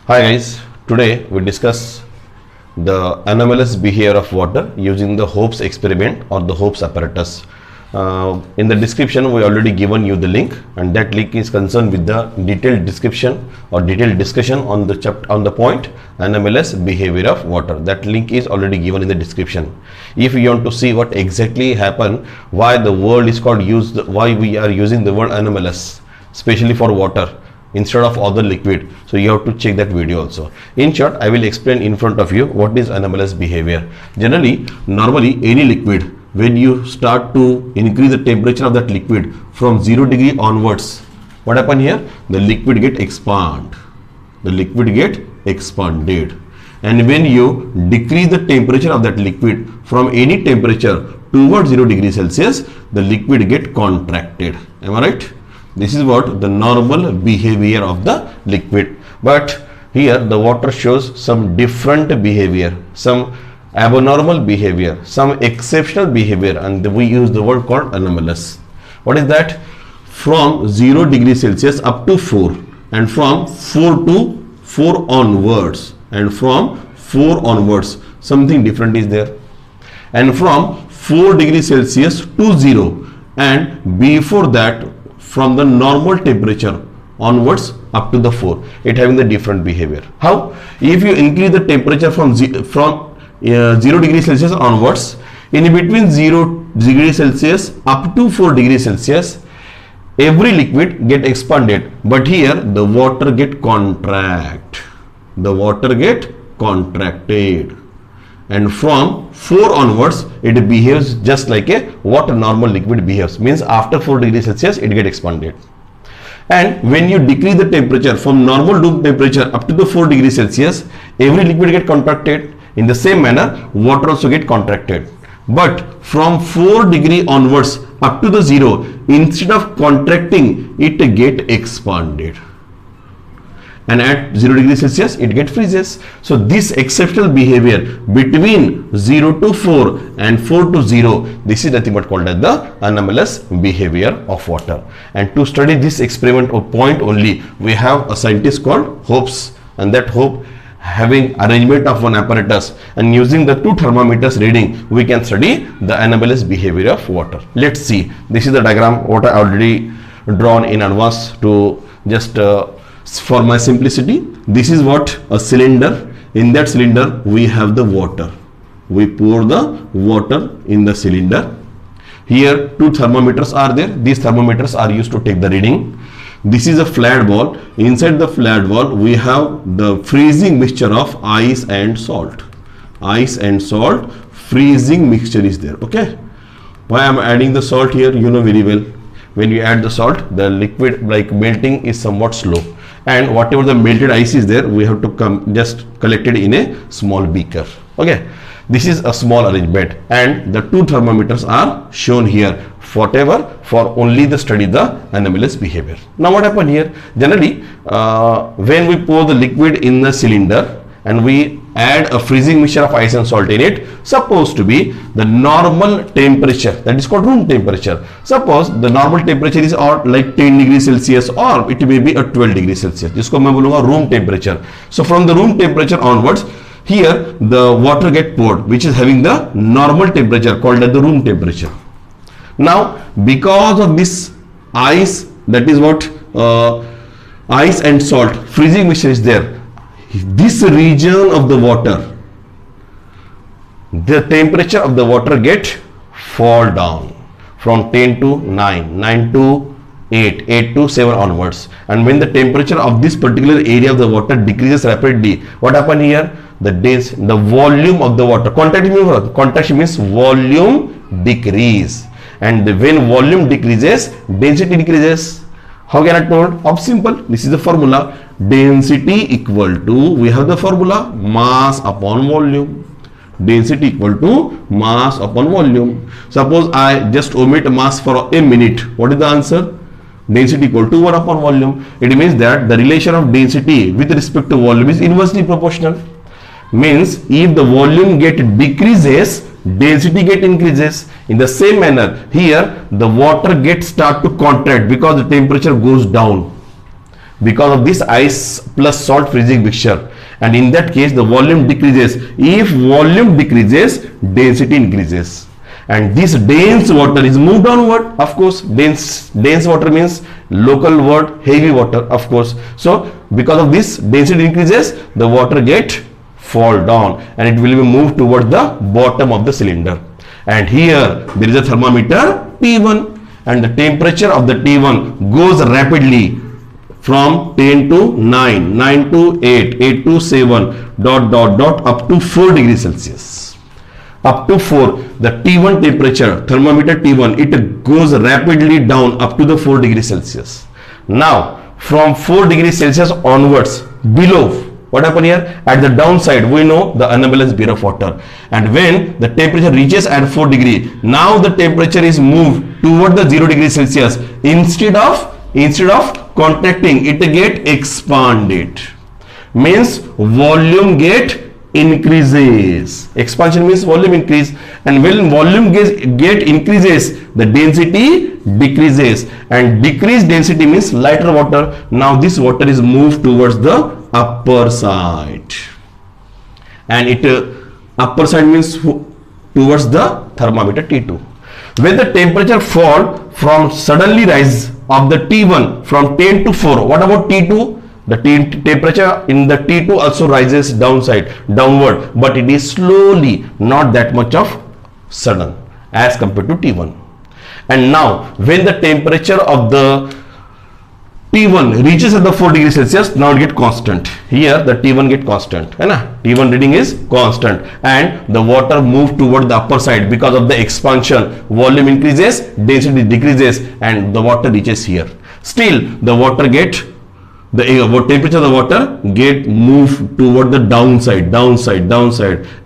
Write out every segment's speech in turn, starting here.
Hi guys, today we discuss the anomalous behavior of water using the Hope's experiment or the Hope's apparatus. In the description we already given you the link, and that link is concerned with the detailed description or detailed discussion on the point anomalous behavior of water. That link is already given in the description. If you want to see what exactly happened, why the word is called why we are using the word anomalous, especially for water instead of other liquid, so you have to check that video also. In short, I will explain in front of you what is anomalous behavior. Normally any liquid, when you start to increase the temperature of that liquid from 0 degree onwards, what happen here? The liquid get expanded. And when you decrease the temperature of that liquid from any temperature towards 0 degree Celsius, the liquid get contracted. Am I right? This is what the normal behavior of the liquid. But here the water shows some different behavior, some abnormal behavior, some exceptional behavior, and we use the word called anomalous. What is that? From 0 degree Celsius up to 4, and from 4 onwards, and from 4 onwards something different is there, and from 4 degree Celsius to 0, and before that from the normal temperature onwards up to the 4, it having the different behavior. How? If you increase the temperature from 0 degree Celsius onwards, in between 0 degree Celsius up to 4 degree Celsius, every liquid get expanded, but here the water get contracted, and from 4 onwards it behaves just like what a normal liquid behaves. Means after 4 degree Celsius it get expanded. And when you decrease the temperature from normal room temperature up to the 4 degree Celsius, every liquid get contracted. In the same manner, water also get contracted. But from 4 degree onwards up to the 0, instead of contracting, it get expanded. And at 0 degree Celsius it get freezes. So this exceptional behavior between 0 to 4 and 4 to 0, this is nothing but called as the anomalous behavior of water. And to study this experiment or point only, we have a scientist called Hope's, and that Hope having arrangement of one apparatus, and using the 2 thermometers reading, we can study the anomalous behavior of water. Let's see. This is the diagram what I already drawn in advance to just for my simplicity. This is what a cylinder. In that cylinder we have the water. We pour the water in the cylinder. Here 2 thermometers are there. These thermometers are used to take the reading. This is a flat ball. Inside the flat ball we have the freezing mixture of ice and salt. Freezing mixture is there. Okay, why I am adding the salt here, you know very well. When you add the salt, the liquid like melting is somewhat slow, and whatever the melted ice is there, we have to just collect it in a small beaker. Okay, this is a small arrangement, and the 2 thermometers are shown here, whatever for only the study the anomalous behavior. Now what happened here? Generally when we pour the liquid in the cylinder and we add a freezing mixture of ice and salt in it, supposed to be the normal temperature, that is called room temperature. Suppose the normal temperature is like 10 degree Celsius, or it may be a 12 degree Celsius. जिसको मैं बोलूँगा room temperature. So from the room temperature onwards, here the water get poured, which is having the normal temperature called as the room temperature. Now because of this ice, that is what ice and salt freezing mixture is there, this region of the water, the temperature of the water get fall down from 10 to 9, 9 to 8, 8 to 7 onwards. And when the temperature of this particular area of the water decreases rapidly, what happen here? The volume of the water, contraction means volume decrease, and when volume decreases, density decreases. How can I told? Of simple. This is the formula. Density equal to, we have the formula, mass upon volume. Density equal to mass upon volume. Suppose I just omit mass for a minute. What is the answer? Density equal to 1 upon volume. It means that the relation of density with respect to volume is inversely proportional. Means if the volume get decreases, density get increases. In the same manner, here the water gets start to contract because the temperature goes down. because of this ice plus salt freezing mixture, and in that case the volume decreases. If volume decreases, density increases, and this dense water is moved downward. Of course, dense water means local word heavy water, of course. So because of this density increases, the water get fall down and it will be moved toward the bottom of the cylinder. And here there is a thermometer T1, and the temperature of the T1 goes rapidly from 10 to 9, 9 to 8, 8 to 7, up to 4 degrees Celsius. Up to 4, the T1 temperature, thermometer T1, it goes rapidly down up to the 4 degrees Celsius. Now, from 4 degrees Celsius onwards, below, what happened here? At the downside, we know the anomalous beer of water. And when the temperature reaches at 4 degree, now the temperature is moved toward the 0 degrees Celsius. Instead of contracting, it get expanded. Means volume get increases. Expansion means volume increase, and when volume get increases, the density decreases, and decreased density means lighter water. Now this water is moved towards the upper side, and upper side means towards the thermometer T2. When the temperature fall from suddenly rise of the T1 from 10 to 4, what about T2? The temperature in the T2 also rises downward, but it is slowly, not that much of sudden as compared to T1. And now when the temperature of the T1 reaches at the 4 degrees Celsius, now it get constant. Here the T1 get constant, T1 reading is constant, and the water move toward the upper side because of the expansion. Volume increases, density decreases, and the water reaches here. Still the water get the temperature of the water get moved toward the downside,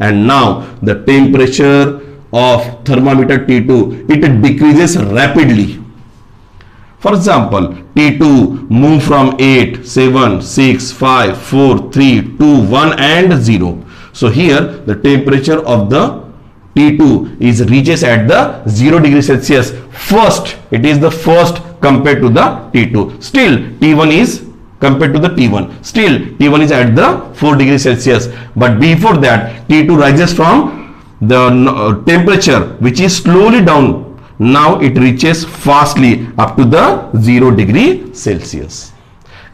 and now the temperature of thermometer T2, it decreases rapidly. For example, T2 move from 8, 7, 6, 5, 4, 3, 2, 1 and 0. So here the temperature of the T2 is reaches at the 0 degree Celsius first. It is the first compared to the T2. Still T1 is compared to the T1. Still T1 is at the 4 degrees Celsius. But before that, T2 rises from the temperature which is slowly down. Now it reaches fastly up to the 0 degree Celsius.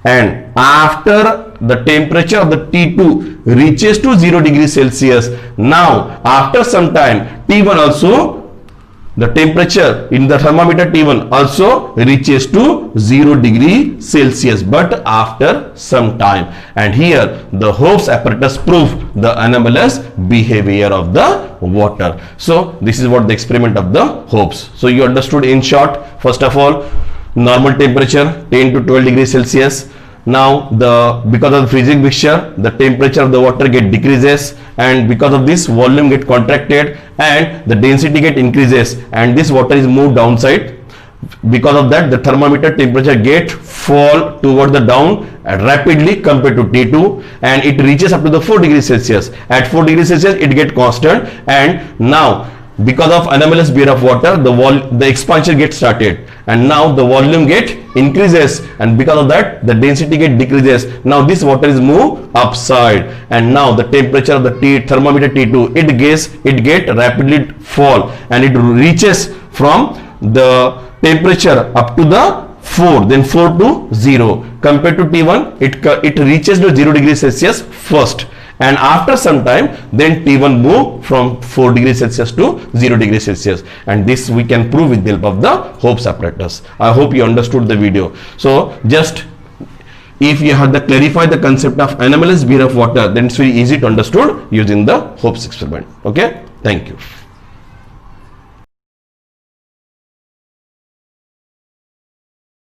And after the temperature of the T2 reaches to 0 degree Celsius, now after some time T1 also, the temperature in the thermometer T1 also reaches to 0 degree Celsius, but after some time. And here the Hobbs apparatus prove the anomalous behavior of the water. So this is what the experiment of the Hobbs. So you understood in short. First of all, normal temperature 10 to 12 degrees Celsius. Now because of the freezing mixture, the temperature of the water get decreases, and because of this volume get contracted and the density get increases, and this water is moved downside. Because of that, the thermometer temperature get fall toward the down rapidly compared to T2, and it reaches up to the 4 degrees Celsius. At 4 degrees Celsius it get constant, and now because of anomalous beer of water, the expansion gets started, and now the volume get increases, and because of that the density get decreases. Now this water is moved upside, and now the temperature of the thermometer T2 it get rapidly fall, and it reaches from the temperature up to the 4, then 4 to 0. Compared to T1, it reaches to 0 degrees Celsius first, and after some time then T1 move from 4 degrees Celsius to 0 degrees Celsius, and this we can prove with the help of the Hobbs apparatus. I hope you understood the video. So just if you have to clarify the concept of anomalous beer of water, then it's very easy to understood using the Hobbs experiment. Okay, thank you.